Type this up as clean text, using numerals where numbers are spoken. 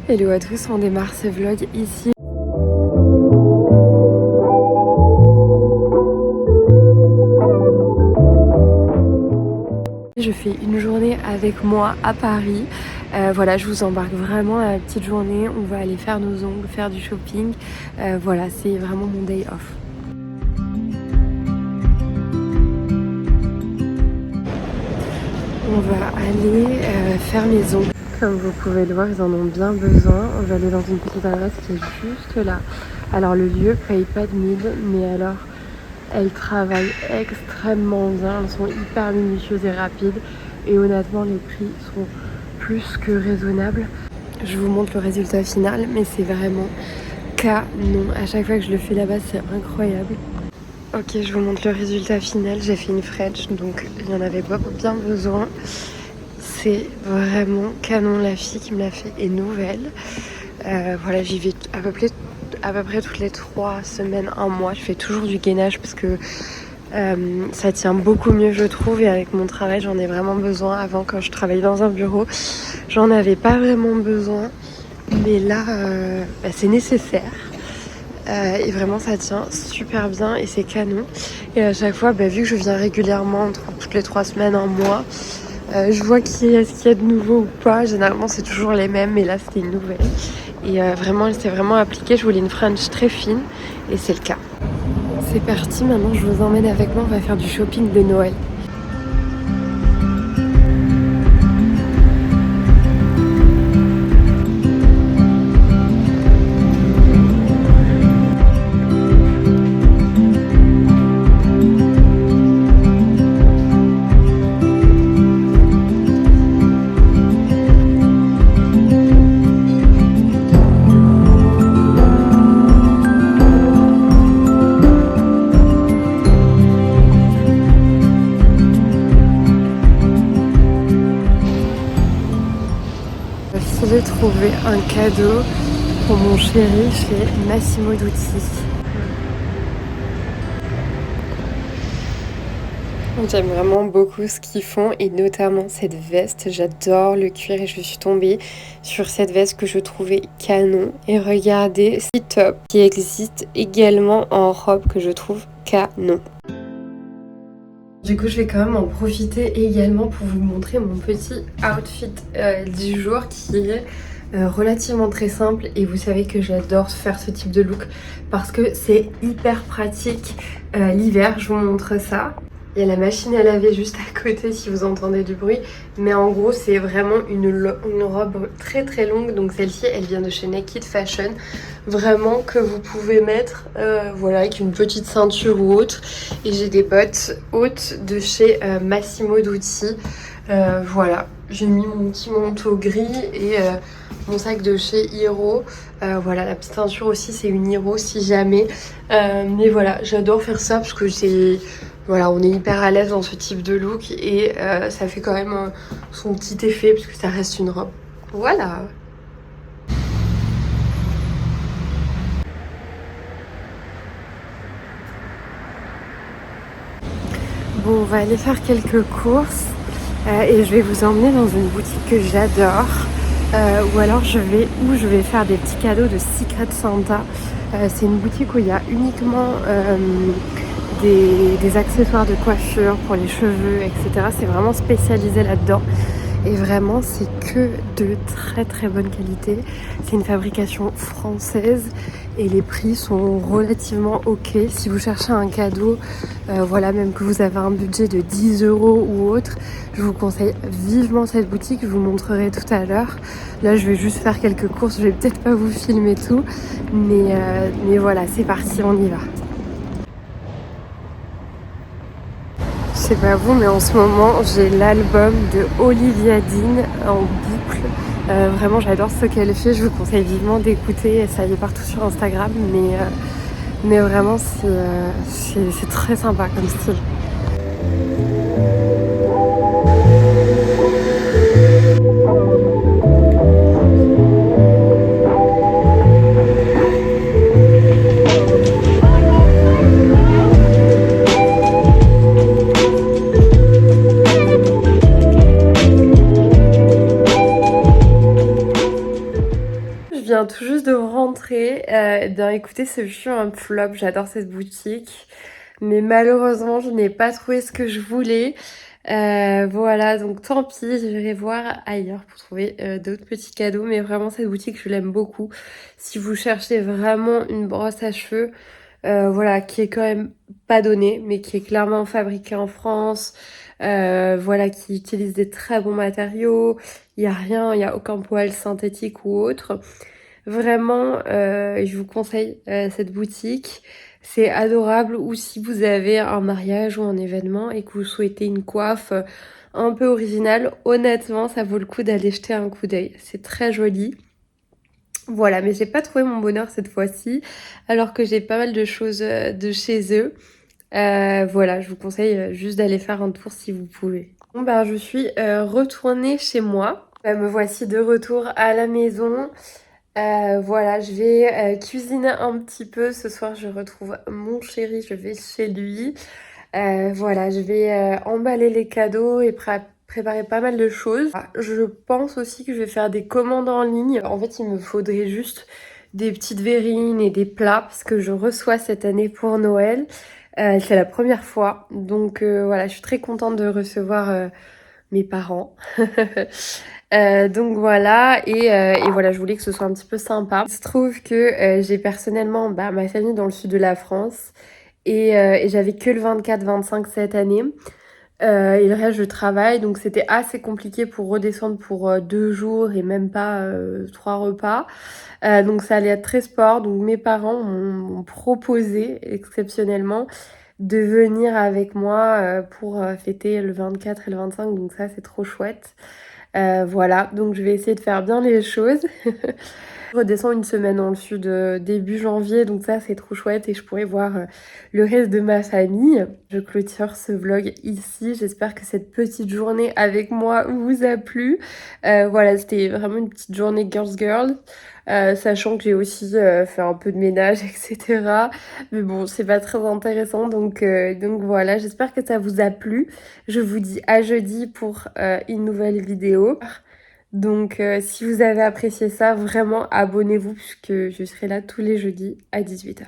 Hello à tous, on démarre ce vlog ici. Je fais une journée avec moi à Paris. Voilà, je vous embarque vraiment à la petite journée. On va aller faire nos ongles, faire du shopping. Voilà, c'est vraiment mon day off. On va aller faire mes ongles. Comme vous pouvez le voir, ils en ont bien besoin. On va aller dans une petite adresse qui est juste là. Alors le lieu paye pas de mine, mais alors elles travaillent extrêmement bien. Elles sont hyper minutieuses et rapides. Et honnêtement, les prix sont plus que raisonnables. Je vous montre le résultat final, mais c'est vraiment canon. À chaque fois que je le fais là-bas, c'est incroyable. Ok, je vous montre le résultat final. J'ai fait une French, donc il y en avait pas bien besoin. C'est vraiment canon. La fille qui me l'a fait est nouvelle. Voilà, j'y vais à peu près toutes les 3 semaines, 1 mois. Je fais toujours du gainage parce que ça tient beaucoup mieux, je trouve. Et avec mon travail, j'en ai vraiment besoin. Avant, quand je travaillais dans un bureau, j'en avais pas vraiment besoin. Mais là, c'est nécessaire. Et vraiment, ça tient super bien et c'est canon. Et à chaque fois, vu que je viens régulièrement, toutes les 3 semaines, 1 mois, je vois est-ce qu'il y a de nouveau ou pas. Généralement c'est toujours les mêmes, mais là c'était une nouvelle. Et vraiment elle s'est vraiment appliquée. Je voulais une French très fine et c'est le cas. C'est parti, maintenant je vous emmène avec moi, on va faire du shopping de Noël. J'ai trouvé un cadeau pour mon chéri chez Massimo Dutti. J'aime vraiment beaucoup ce qu'ils font et notamment cette veste. J'adore le cuir et je suis tombée sur cette veste que je trouvais canon. Et regardez, c'est top qui existe également en robe que je trouve canon. Du coup, je vais quand même en profiter également pour vous montrer mon petit outfit du jour qui est relativement très simple. Et vous savez que j'adore faire ce type de look parce que c'est hyper pratique l'hiver. Je vous montre ça. Il y a la machine à laver juste à côté si vous entendez du bruit. Mais en gros, c'est vraiment une robe très très longue. Donc celle-ci, elle vient de chez Naked Fashion. Vraiment que vous pouvez mettre voilà, avec une petite ceinture ou autre. Et j'ai des bottes hautes de chez Massimo Dutti. Voilà, j'ai mis mon petit manteau gris et mon sac de chez Hiro. Voilà, la petite ceinture aussi, c'est une Hiro si jamais. Mais voilà, j'adore faire ça parce que c'est... Voilà, on est hyper à l'aise dans ce type de look et ça fait quand même son petit effet parce que ça reste une robe. Voilà. Bon, on va aller faire quelques courses et je vais vous emmener dans une boutique que j'adore. Ou alors je vais faire des petits cadeaux de Secret Santa. C'est une boutique où il y a uniquement des accessoires de coiffure pour les cheveux, etc. C'est vraiment spécialisé là-dedans. Et vraiment, c'est que de très très bonne qualité. C'est une fabrication française et les prix sont relativement ok. Si vous cherchez un cadeau, voilà, même que vous avez un budget de 10 € ou autre, je vous conseille vivement cette boutique. Je vous montrerai tout à l'heure. Là, je vais juste faire quelques courses. Je vais peut-être pas vous filmer tout, mais voilà, c'est parti, on y va. Je sais pas vous, mais en ce moment j'ai l'album de Olivia Dean en boucle. Vraiment j'adore ce qu'elle fait, je vous conseille vivement d'écouter. Ça y est partout sur Instagram, mais vraiment c'est très sympa comme style. viens tout juste de rentrer. Bien écoutez, ce fut un flop, j'adore cette boutique. Mais malheureusement, je n'ai pas trouvé ce que je voulais. Voilà, donc tant pis, j'irai voir ailleurs pour trouver d'autres petits cadeaux. Mais vraiment, cette boutique, je l'aime beaucoup. Si vous cherchez vraiment une brosse à cheveux, voilà, qui est quand même pas donnée, mais qui est clairement fabriquée en France, voilà, qui utilise des très bons matériaux. Il n'y a rien, il n'y a aucun poil synthétique ou autre. Vraiment, je vous conseille cette boutique. C'est adorable. Ou si vous avez un mariage ou un événement et que vous souhaitez une coiffe un peu originale, honnêtement, ça vaut le coup d'aller jeter un coup d'œil. C'est très joli. Voilà, mais j'ai pas trouvé mon bonheur cette fois-ci, alors que j'ai pas mal de choses de chez eux. Voilà, je vous conseille juste d'aller faire un tour si vous pouvez. Bon, ben, je suis retournée chez moi. Me voici de retour à la maison. Voilà, je vais cuisiner un petit peu. Ce soir, je retrouve mon chéri, je vais chez lui. Voilà, je vais emballer les cadeaux et préparer pas mal de choses. Je pense aussi que je vais faire des commandes en ligne. En fait, il me faudrait juste des petites verrines et des plats parce que je reçois cette année pour Noël. C'est la première fois. Donc voilà, je suis très contente de recevoir mes parents. Donc voilà, et voilà, je voulais que ce soit un petit peu sympa. Il se trouve que j'ai personnellement ma famille dans le sud de la France et j'avais que le 24-25 cette année. Et le reste, je travaille, donc c'était assez compliqué pour redescendre pour 2 jours et même pas 3 repas. Donc ça allait être très sport. Donc mes parents m'ont proposé exceptionnellement de venir avec moi pour fêter le 24 et le 25. Donc ça, c'est trop chouette. Voilà, donc je vais essayer de faire bien les choses. Je redescends une semaine dans le sud début janvier, donc ça c'est trop chouette et je pourrai voir le reste de ma famille. Je clôture ce vlog ici, j'espère que cette petite journée avec moi vous a plu. Voilà, c'était vraiment une petite journée girls, sachant que j'ai aussi fait un peu de ménage, etc. Mais bon, c'est pas très intéressant, donc voilà, j'espère que ça vous a plu. Je vous dis à jeudi pour une nouvelle vidéo. Donc si vous avez apprécié ça, vraiment abonnez-vous puisque je serai là tous les jeudis à 18h.